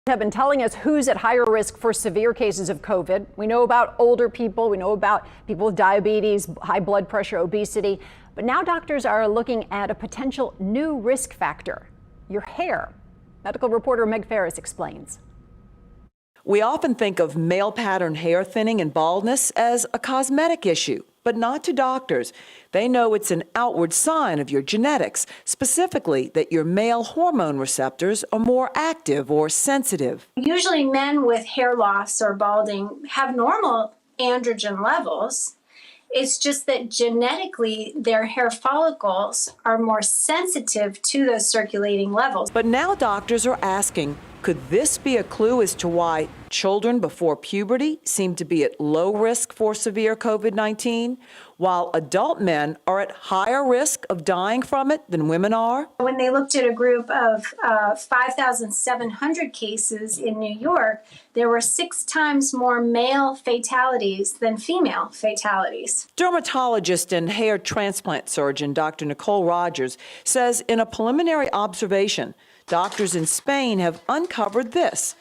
Have been telling us who's at higher risk for severe cases of COVID. We know about older people. We know about people with diabetes, high blood pressure, obesity. But now doctors are looking at a potential new risk factor, your hair. Medical reporter Meg Ferris explains. We often think of male pattern hair thinning and baldness as a cosmetic issue, but not to doctors. They know it's an outward sign of your genetics, specifically that your male hormone receptors are more active or sensitive. Usually men with hair loss or balding have normal androgen levels. It's just that genetically their hair follicles are more sensitive to those circulating levels. But now doctors are asking, could this be a clue as to why children before puberty seem to be at low risk for severe COVID-19, while adult men are at higher risk of dying from it than women are? When they looked at a group of 5,700 cases in New York, there were 6 times more male fatalities than female fatalities. Dermatologist and hair transplant surgeon Dr. Nicole Rogers says in a preliminary observation, doctors in Spain have uncovered this.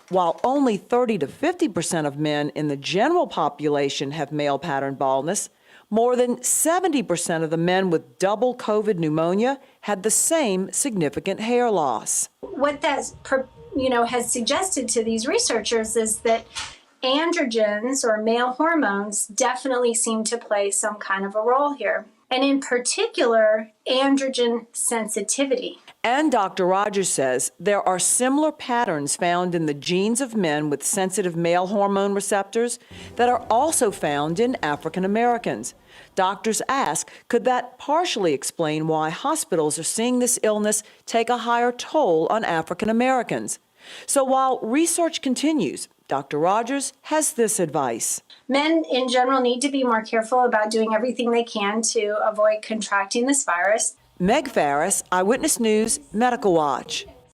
While only 30 to 50% of men in the general population have male pattern baldness, more than 70% of the men with double COVID pneumonia had the same significant hair loss. What that has suggested to these researchers is that androgens or male hormones definitely seem to play some kind of a role here. And in particular, androgen sensitivity. And Dr. Rogers says there are similar patterns found in the genes of men with sensitive male hormone receptors that are also found in African Americans. Doctors ask, could that partially explain why hospitals are seeing this illness take a higher toll on African Americans? So while research continues, Dr. Rogers has this advice. Men in general need to be more careful about doing everything they can to avoid contracting this virus. Meg Ferris, Eyewitness News, Medical Watch.